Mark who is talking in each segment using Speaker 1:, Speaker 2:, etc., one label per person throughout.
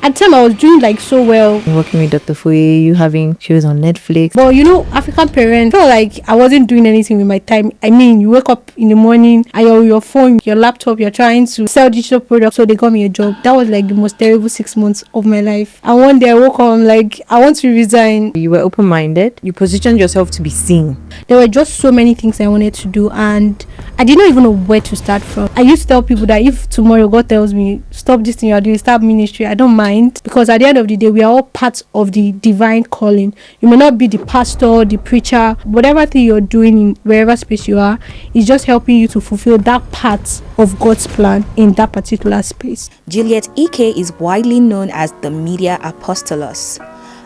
Speaker 1: at the time I was doing like so well.
Speaker 2: Working with Dr. Foye, you having shows on Netflix.
Speaker 1: But you know, African parents felt like I wasn't doing anything with my time. I mean, you wake up in the morning and you're on your phone, your laptop, you're trying to sell digital products, so they got me a job. That was like the most terrible 6 months of my life. And one day I woke up, I'm like, I want to resign.
Speaker 2: You were open-minded. You positioned yourself to be seen.
Speaker 1: There were just so many things I wanted to do, and I did not even know where to start from. I used to tell people that if tomorrow God tells me, stop this thing you're doing, start ministry, I don't mind, because at the end of the day, we are all part of the divine calling. You may not be the pastor, the preacher, whatever thing you're doing in wherever space you are, is just helping you to fulfill that part of God's plan in that particular space.
Speaker 3: JULIET IKE is widely known as the Media Apostolos,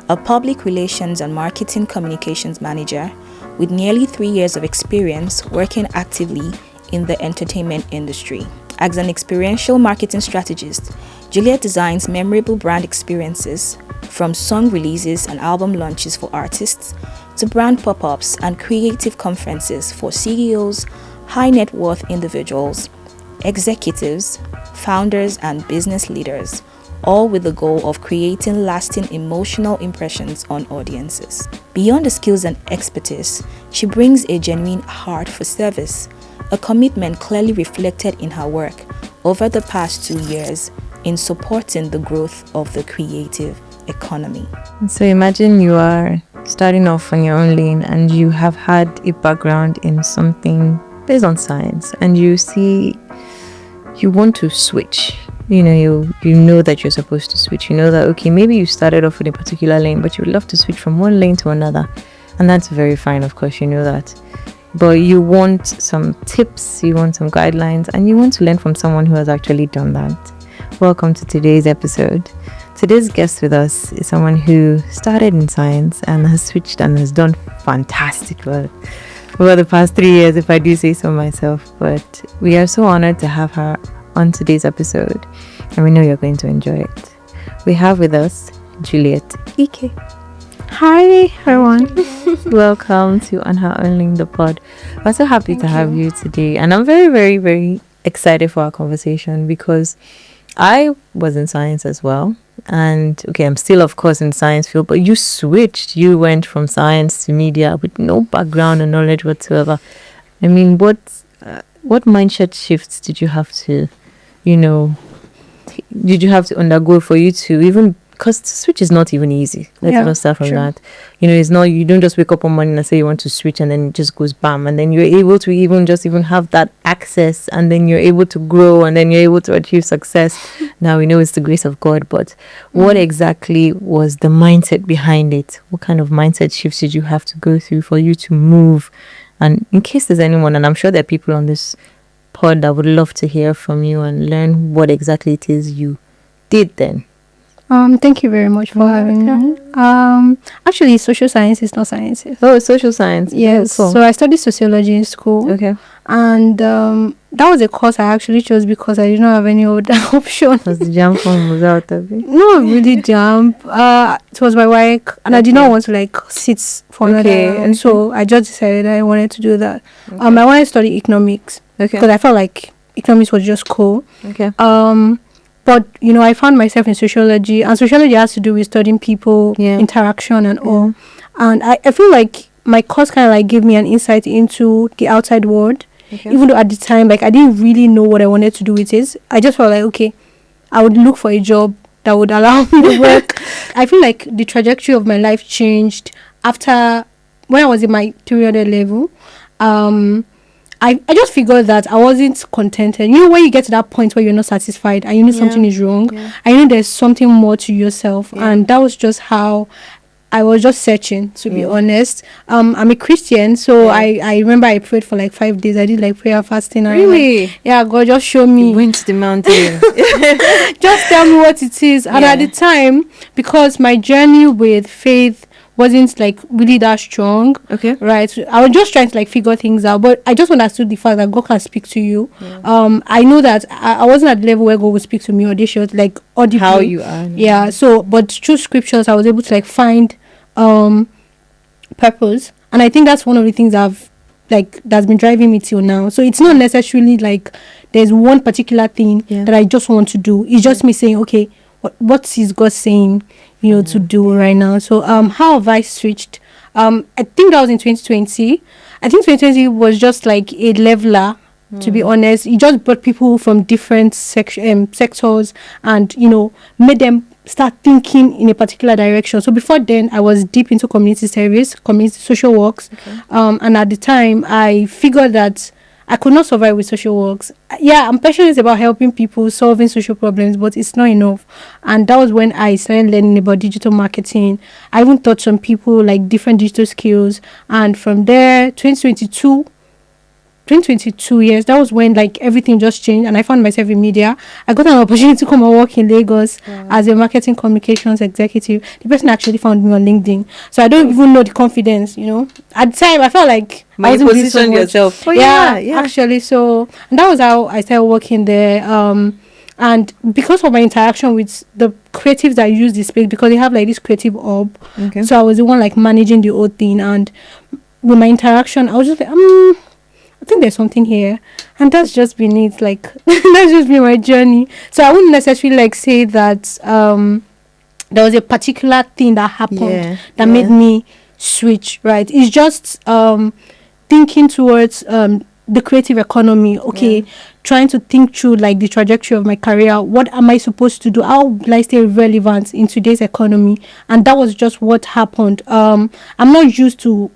Speaker 3: a public relations and marketing communications manager with nearly 3 years of experience working actively in the entertainment industry. As an experiential marketing strategist, JULIET designs memorable brand experiences, from song releases and album launches for artists to brand pop-ups and creative conferences for CEOs, high net worth individuals, executives, founders, and business leaders, all with the goal of creating lasting emotional impressions on audiences. Beyond the skills and expertise, she brings a genuine heart for service, a commitment clearly reflected in her work over the past 2 years in supporting the growth of the creative economy.
Speaker 2: So imagine you are starting off on your own lane and you have had a background in something based on science, and you see you want to switch. You know that you're supposed to switch. You know that, okay, maybe you started off in a particular lane, but you would love to switch from one lane to another. And that's very fine, of course, you know that. But you want some tips, you want some guidelines, and you want to learn from someone who has actually done that. Welcome to today's episode. Today's guest with us is someone who started in science and has switched and has done fantastic work over the past 3 years, if I do say so myself. But we are so honored to have her on today's episode, and we know you're going to enjoy it. We have with us JULIET IKE.
Speaker 1: Hi everyone.
Speaker 2: Welcome to OnHerOwnLane, the pod. We're so happy to have you today, and I'm very, very, very excited for our conversation because I was in science as well, and okay, I'm still of course in science field, but you switched. You went from science to media with no background or knowledge whatsoever. I mean, what mindset shifts did you have to undergo for you to even, because switch is not even easy. Let's not start from that. It's not, you don't just wake up one morning and say you want to switch and then it just goes bam, and then you're able to even have that access, and then you're able to grow, and then you're able to achieve success. Now we know it's the grace of God, but what exactly was the mindset behind it? What kind of mindset shifts did you have to go through for you to move? And in case there's anyone, and I'm sure there are people on this pod that would love to hear from you and learn what exactly it is you did then.
Speaker 1: Thank you very much for having me. Actually, social science is not sciences.
Speaker 2: Oh, social science.
Speaker 1: Yes.
Speaker 2: Cool.
Speaker 1: So I studied sociology in school.
Speaker 2: Okay.
Speaker 1: And that was a course I actually chose because I did not have any other option.
Speaker 2: Was the jam form was out of it?
Speaker 1: No, really jam. It was my work, and I did not want to sit for another. And so I just decided I wanted to do that. I wanted to study economics. Okay. Because I felt like economics was just cool.
Speaker 2: Okay.
Speaker 1: But, I found myself in sociology, and sociology has to do with studying people, interaction and all. And I feel like my course kind of gave me an insight into the outside world, even though at the time, I didn't really know what I wanted to do with it. I just felt like, okay, I would look for a job that would allow me to work. I feel like the trajectory of my life changed after, when I was in my 300 level. I just figured that I wasn't contented. When you get to that point where you're not satisfied and you know something is wrong, I know there's something more to yourself. And that was just how I was just searching, to be honest. I'm a Christian, so I remember I prayed for 5 days. I did prayer fasting.
Speaker 2: Really?
Speaker 1: God just showed me.
Speaker 2: You went to the mountain.
Speaker 1: Just tell me what it is. And at the time, because my journey with faith wasn't really that strong. Okay. Right. So I was just trying to figure things out, but I just understood the fact that God can speak to you. Yeah. I know that I wasn't at the level where God would speak to me auditions, audibly.
Speaker 2: How you are.
Speaker 1: Yeah. So, but through scriptures, I was able to find purpose, and I think that's one of the things that's been driving me till now. So it's not necessarily there's one particular thing that I just want to do. It's just me saying, okay, what is God saying, to do right now. So how have I switched? I think that was in 2020. I think 2020 was just like a leveler, to be honest. It just brought people from different sectors and, made them start thinking in a particular direction. So before then, I was deep into community service, community social works.
Speaker 2: Okay.
Speaker 1: And at the time, I figured that I could not survive with social works. Yeah, I'm passionate about helping people solving social problems, but it's not enough. And that was when I started learning about digital marketing. I even taught some people like different digital skills. And from there, 2022 years, that was when like everything just changed and I found myself in media. I got an opportunity to come and work in Lagos as a marketing communications executive. The person actually found me on LinkedIn. So I don't even know the confidence, At the time, I felt like I wasn't doing so much.
Speaker 2: Yourself. Oh,
Speaker 1: yeah, actually. So and that was how I started working there. And because of my interaction with the creatives that use this space, because they have like this creative hub.
Speaker 2: Okay.
Speaker 1: So I was the one like managing the whole thing. And with my interaction, I was just like, I think there's something here, and that's just been it. Like that's just been my journey. So I wouldn't necessarily like say that there was a particular thing that happened that made me switch. Right? It's just thinking towards the creative economy. Okay, trying to think through like the trajectory of my career. What am I supposed to do? How will I stay relevant in today's economy? And that was just what happened. I'm not used to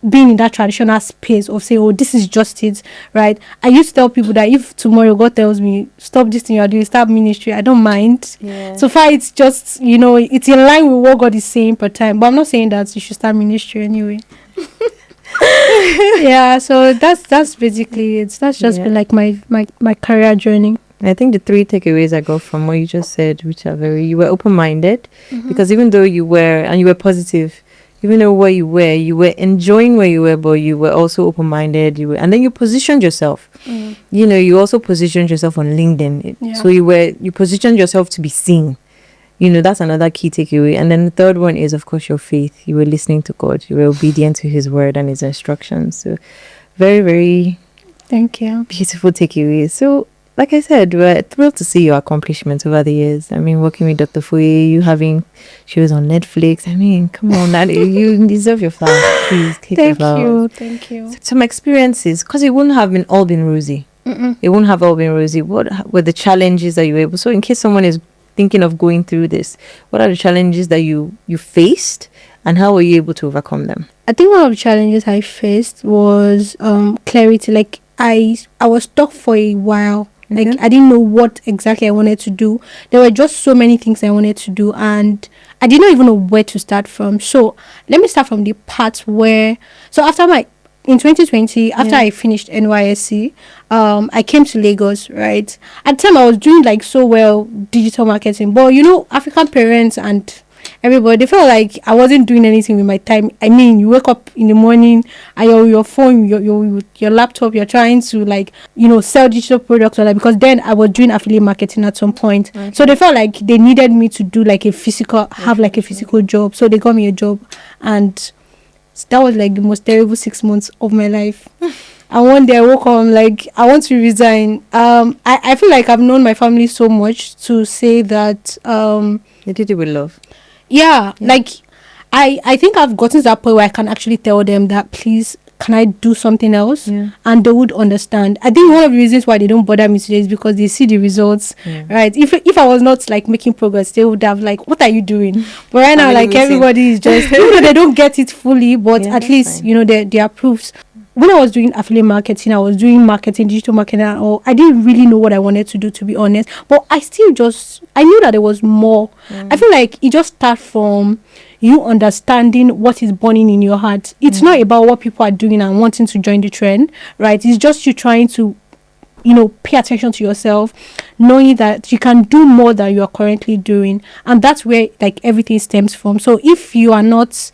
Speaker 1: being in that traditional space of saying, oh, this is just it, right? I used to tell people that if tomorrow God tells me, stop this thing you're doing, start ministry, I don't mind. Yeah. So far, it's just, it's in line with what God is saying per time. But I'm not saying that you should start ministry anyway. Yeah, so that's basically it. That's just been like my career journey.
Speaker 2: I think the 3 takeaways I got from what you just said, which are you were open-minded, because even though you were positive, even though where you were enjoying where you were, but you were also open-minded. And then you positioned yourself. You also positioned yourself on LinkedIn. Yeah. So you positioned yourself to be seen. That's another key takeaway. And then the third one is, of course, your faith. You were listening to God. You were obedient to His word and His instructions. So very, very
Speaker 1: thank you.
Speaker 2: Beautiful takeaways. So, like I said, we're thrilled to see your accomplishments over the years. I mean, working with Dr. Foye, you having shows on Netflix. I mean, come on, you deserve your flowers. Please take your flowers.
Speaker 1: Thank you.
Speaker 2: Some experiences, because it wouldn't have all been rosy. It wouldn't have all been rosy. What were the challenges that you were able? So, in case someone is thinking of going through this, what are the challenges that you faced, and how were you able to overcome them?
Speaker 1: I think one of the challenges I faced was clarity. Like I was stuck for a while. Like I didn't know what exactly I wanted to do. There were just so many things I wanted to do, and I did not even know where to start from. So let me start from the part where. So in 2020, after I finished NYSC, I came to Lagos. Right at the time, I was doing like so well digital marketing, but African parents and everybody, they felt like I wasn't doing anything with my time. I mean, you wake up in the morning and your phone, your laptop, you're trying to sell digital products or because then I was doing affiliate marketing at some point. Okay. So they felt like they needed me to do like a physical job. So they got me a job, and that was like the most terrible 6 months of my life. And one day I woke up, I'm like, I want to resign. I feel like I've known my family so much to say that
Speaker 2: you did it with love.
Speaker 1: Yeah, like I think I've gotten to that point where I can actually tell them that, please, can I do something else? Yeah. And they would understand. I think one of the reasons why they don't bother me today is because they see the results, right? If I was not like making progress, they would have like, what are you doing? But right now, like everybody is just, they don't get it fully, but at least, they are proofs. When I was doing affiliate marketing, I was doing marketing, digital marketing and all. I didn't really know what I wanted to do, to be honest. But I knew that there was more. I feel like it just starts from you understanding what is burning in your heart. It's not about what people are doing and wanting to join the trend, right? It's just you trying to, pay attention to yourself, knowing that you can do more than you are currently doing. And that's where like everything stems from. So if you are not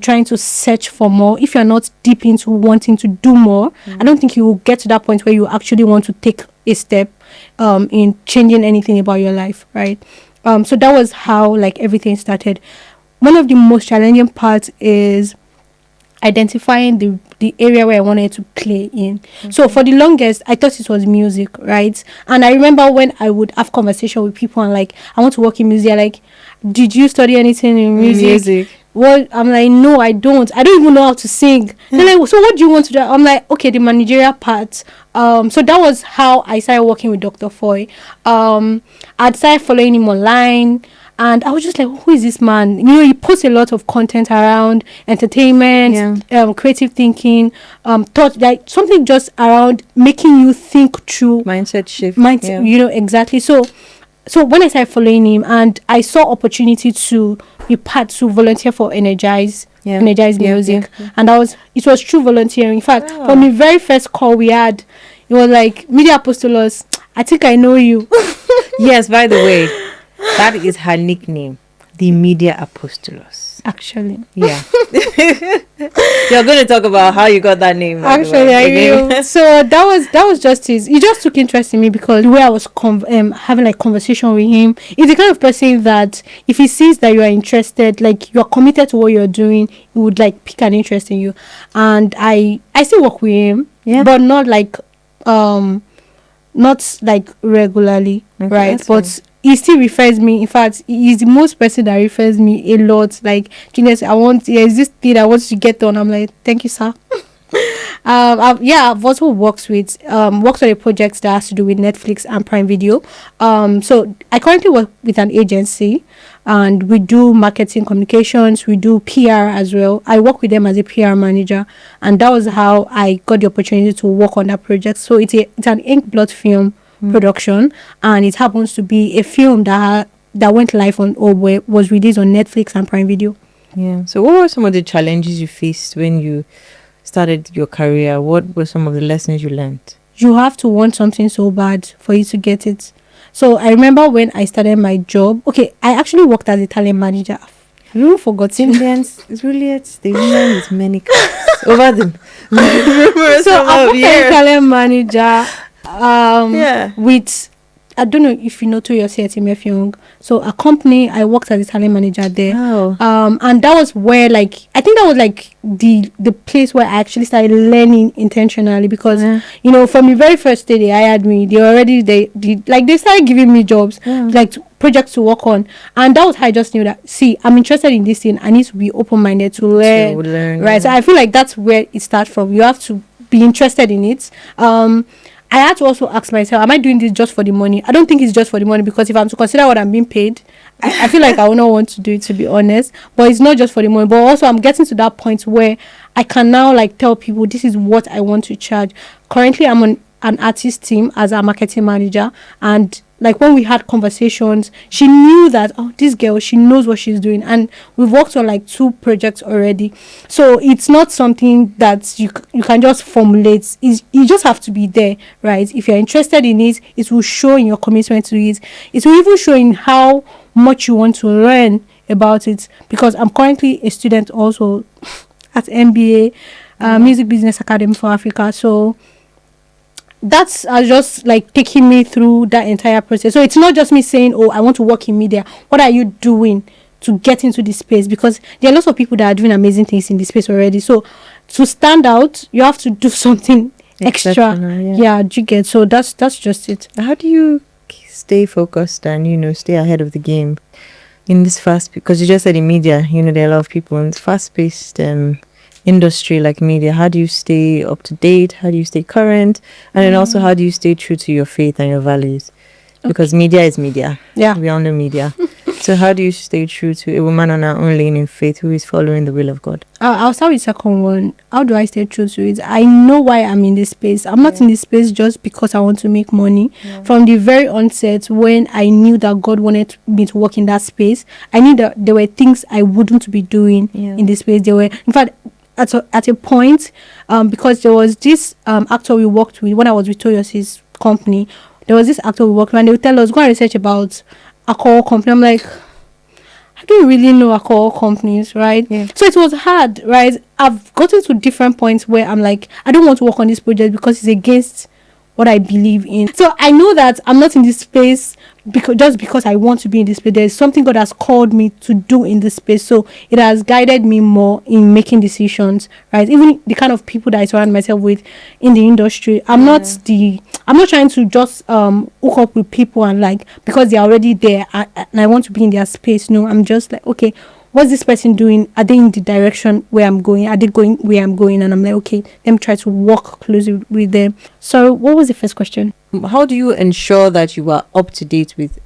Speaker 1: trying to search for more, if you're not deep into wanting to do more, I don't think you will get to that point where you actually want to take a step in changing anything about your life, right? So that was how like everything started. One of the most challenging parts is identifying the area where I wanted to play in. So for the longest, I thought it was music, right? And I remember when I would have conversation with people and like, I want to work in music. Like, did you study anything in music? Well, I'm like, no, I don't even know how to sing. They're like, so what do you want to do? I'm like, okay, the managerial part. So that was how I started working with Dr. Foy. I started following him online, and I was just like, who is this man? You know, he posts a lot of content around entertainment, creative thinking, thought, like something just around making you think through
Speaker 2: mindset shift.
Speaker 1: You know, exactly. So when I started following him, and I saw opportunity to be part to volunteer for Energize Music, and it was true volunteering. In fact, from the very first call we had, it was like, Media Apostolos, I think I know you.
Speaker 2: Yes, by the way, that is her nickname, the Media Apostolos.
Speaker 1: Actually,
Speaker 2: yeah. You're going to talk about how you got that name.
Speaker 1: Actually, I will. So that was just his. He just took interest in me because the way I was having like conversation with him. He's the kind of person that if he sees that you are interested, like you are committed to what you're doing, he would like pick an interest in you. And I still work with him, but not like regularly, right? But fine. He still refers me. In fact, he's the most person that refers me a lot. Like, Juliet, is this thing I want to get on? I'm like, thank you, sir. I've also worked on a project that has to do with Netflix and Prime Video. So I currently work with an agency, and we do marketing communications. We do PR as well. I work with them as a PR manager, and that was how I got the opportunity to work on that project. So it's an Inkblot film production, and it happens to be a film that went live on or was released on Netflix and Prime Video.
Speaker 2: Yeah. So what were some of the challenges you faced when you started your career? What were some of the lessons you learned?
Speaker 1: You have to want something so bad for you to get it. So I remember when I started my job. Okay, I actually worked as a talent manager. Have you forgotten?
Speaker 2: Juliet, the woman with many cars over them.
Speaker 1: So I worked as a talent manager. With, I don't know if you know Toyosi at Young. So a company, I worked as a talent manager there. And that was where, like, I think that was like the place where I actually started learning intentionally, because you know, from the very first day they hired me, they started giving me jobs, like projects to work on, and that was how I just knew that, see, I'm interested in this thing. I need to be open-minded to learn, right? So I feel like that's where it starts from. You have to be interested in it. I had to also ask myself, am I doing this just for the money? I don't think it's just for the money, because if I'm to consider what I'm being paid, I feel like I would not want to do it, to be honest. But it's not just for the money. But also I'm getting to that point where I can now like tell people this is what I want to charge. Currently, I'm on an artist team as a marketing manager, and like when we had conversations, she knew that, oh, this girl, she knows what she's doing, and we've worked on like 2 projects already. So it's not something that you can just formulate. You just have to be there, right? If you're interested in it, it will show in your commitment to it. It will even show in how much you want to learn about it, because I'm currently a student also at MBA, Music Business Academy for Africa. So that's just like taking me through that entire process. So it's not just me saying, oh, I want to work in media. What are you doing to get into this space? Because there are lots of people that are doing amazing things in this space already. So to stand out, you have to do something extra. Yeah, do you get? So that's just it.
Speaker 2: How do you stay focused and, you know, stay ahead of the game in this because you just said in media, you know, there are a lot of people in this fast-paced industry like media. How do you stay up to date? How do you stay current? And then also, how do you stay true to your faith and your values? Because media is media. Yeah, we all know media. So how do you stay true to a woman on her own lane in faith who is following the will of God?
Speaker 1: I'll start with the second one. How do I stay true to it? I know why I'm in this space. I'm not in this space just because I want to make money. From the very onset, when I knew that God wanted me to work in that space, I knew that there were things I wouldn't be doing in this space. There were, in fact, at a point, because there was this actor we worked with when I was with Toyosi's company. There was this actor we worked with, and they would tell us, go and research about alcohol company. I'm like, I don't really know alcohol companies, right? So it was hard, right? I've gotten to different points where I'm like, I don't want to work on this project because it's against what I believe in. So I know that I'm not in this space because I want to be in this space. There's something God has called me to do in this space. So it has guided me more in making decisions, right? Even the kind of people that I surround myself with in the industry. I'm not trying to just hook up with people and like because they're already there and I want to be in their space. No, I'm just like, okay, what's this person doing? Are they in the direction where I'm going? Are they going where I'm going? And I'm like, okay, let me try to walk closely with them. So what was the first question?
Speaker 2: How do you ensure that you are up to date with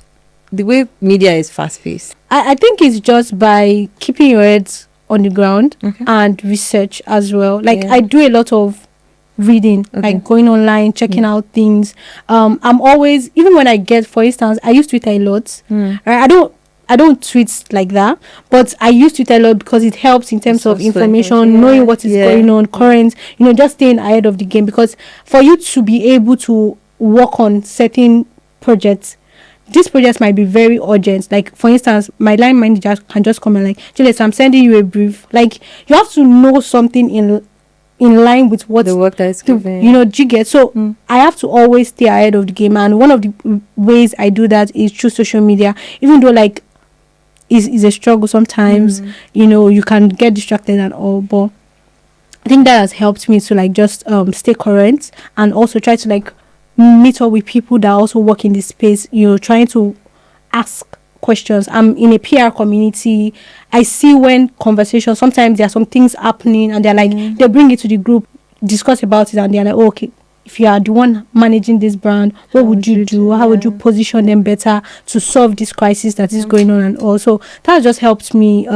Speaker 2: the way media is fast-paced?
Speaker 1: I think it's just by keeping your heads on the ground and research as well. Like I do a lot of reading, like going online, checking out things. I'm always, even when I get, for instance, I use Twitter a lot. Right? I don't tweet like that, but I use Twitter a lot because it helps in terms of information, knowing what is going on, current, just staying ahead of the game. Because for you to be able to work on certain projects, these projects might be very urgent. Like, for instance, my line manager can just come and like, Juliet, I'm sending you a brief. Like, you have to know something in line with what
Speaker 2: the work that is given.
Speaker 1: Do you get? So I have to always stay ahead of the game. And one of the ways I do that is through social media, even though like, is a struggle sometimes. You can get distracted and all, but I think that has helped me to like just stay current and also try to like meet up with people that also work in this space, trying to ask questions. I'm in a PR community. I see when conversations, sometimes there are some things happening and they're like they bring it to the group, discuss about it, and they're like, okay, if you are the one managing this brand, what would you do? How would you position them better to solve this crisis that is going on? And also that just helped me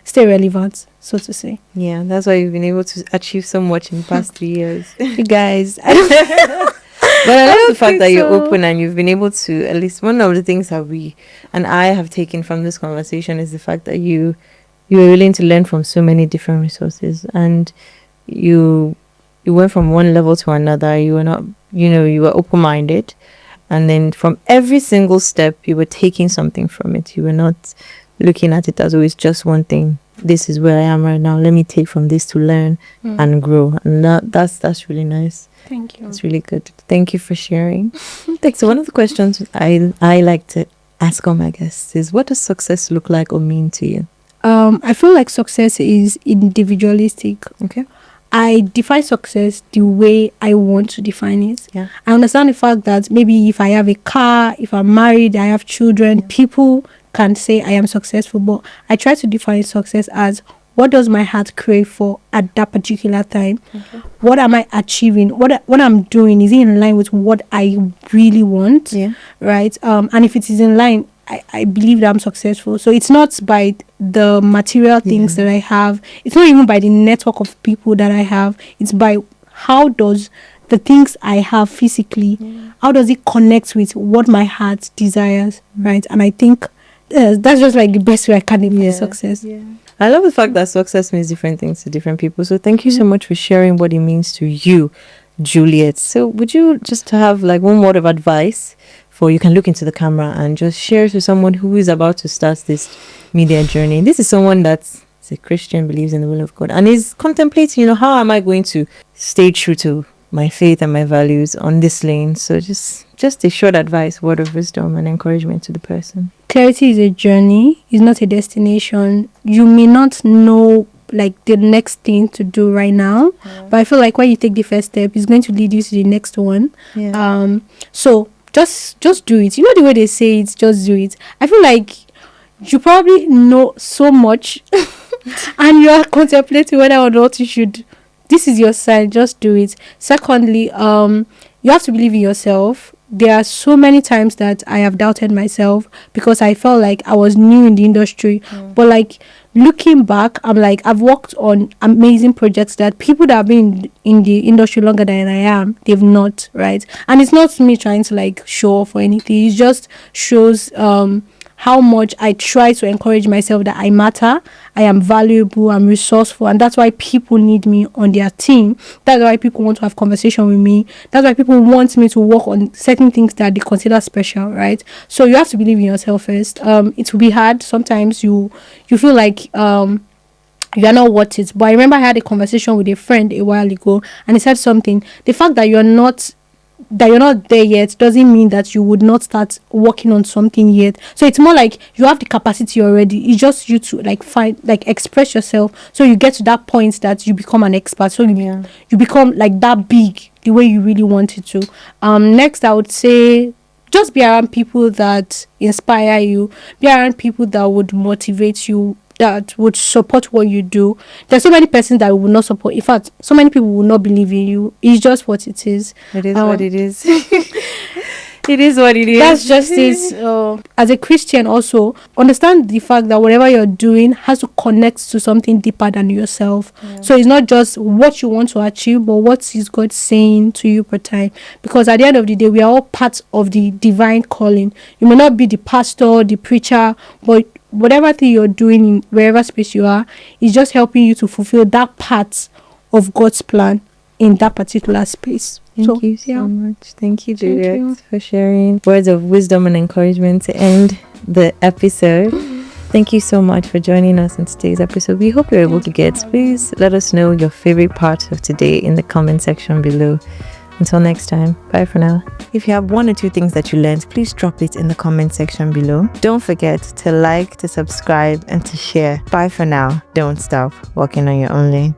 Speaker 1: stay relevant, so to say.
Speaker 2: Yeah, that's why you've been able to achieve so much in the past 3 years.
Speaker 1: You guys.
Speaker 2: But I love the fact that you're open and you've been able to, at least one of the things that we and I have taken from this conversation is the fact that you were willing to learn from so many different resources, and you went from one level to another. You were not, you were open-minded. And then from every single step, you were taking something from it. You were not looking at it as always just one thing. This is where I am right now. Let me take from this to learn and grow. And that's really nice.
Speaker 1: Thank you.
Speaker 2: It's really good. Thank you for sharing. So one of the questions I like to ask all my guests is, what does success look like or mean to you?
Speaker 1: I feel like success is individualistic.
Speaker 2: Okay.
Speaker 1: I define success the way I want to define it.
Speaker 2: Yeah.
Speaker 1: I understand the fact that maybe if I have a car, if I'm married, I have children, people can say I am successful, but I try to define success as what does my heart crave for at that particular time? Okay. What am I achieving? What I'm doing, is it in line with what I really want?
Speaker 2: Yeah.
Speaker 1: Right? And if it is in line, I believe that I'm successful. So it's not by the material things that I have. It's not even by the network of people that I have. It's by how does the things I have physically, how does it connect with what my heart desires, right? And I think that's just like the best way I can define success. Yeah.
Speaker 2: I love the fact that success means different things to different people. So thank you so much for sharing what it means to you, Juliet. So would you just have like one word of advice for, you can look into the camera and just share to someone who is about to start this media journey? This is someone that's a Christian, believes in the will of God, and is contemplating, how am I going to stay true to my faith and my values on this lane? So just a short advice, word of wisdom and encouragement to the person.
Speaker 1: Clarity is a journey, it's not a destination. You may not know like the next thing to do right now, but I feel like when you take the first step, it's going to lead you to the next one. So just do it. You know the way they say it, just do it. I feel like you probably know so much and you are contemplating whether or not you should. This is your sign, just do it. Secondly, you have to believe in yourself. There are so many times that I have doubted myself because I felt like I was new in the industry. But like looking back, I'm like, I've worked on amazing projects that people that have been in the industry longer than I am, they've not, right? And it's not me trying to like show off or anything. It just shows how much I try to encourage myself that I matter, I am valuable, I'm resourceful, and that's why people need me on their team. That's why people want to have conversation with me. That's why people want me to work on certain things that they consider special, right? So you have to believe in yourself first. It will be hard. Sometimes you feel like you are not worth it. But I remember I had a conversation with a friend a while ago, and he said something. The fact that you're not that you're not there yet doesn't mean that you would not start working on something yet. So it's more like you have the capacity already. It's just you to like find, like express yourself, so you get to that point that you become an expert. So you become like that big the way you really want it to. Next, I would say just be around people that inspire you. Be around people that would motivate you, that would support what you do. There's so many persons that will not support. In fact, so many people will not believe in you. It's just what it is.
Speaker 2: It is what it is. It is what it is.
Speaker 1: That's just it. As a Christian, also understand the fact that whatever you're doing has to connect to something deeper than yourself. So it's not just what you want to achieve, but what is God saying to you per time. Because at the end of the day, we are all part of the divine calling. You may not be the pastor, the preacher, but whatever thing you're doing in wherever space you are, is just helping you to fulfill that part of God's plan in that particular space.
Speaker 2: Thank you so much. Thank you, Juliet, for sharing words of wisdom and encouragement to end the episode. Thank you so much for joining us in today's episode. We hope you're able to get. Please let us know your favorite part of today in the comment section below. Until next time, bye for now. If you have 1 or 2 things that you learned, please drop it in the comment section below. Don't forget to like, to subscribe, and to share. Bye for now. Don't stop walking on your own lane.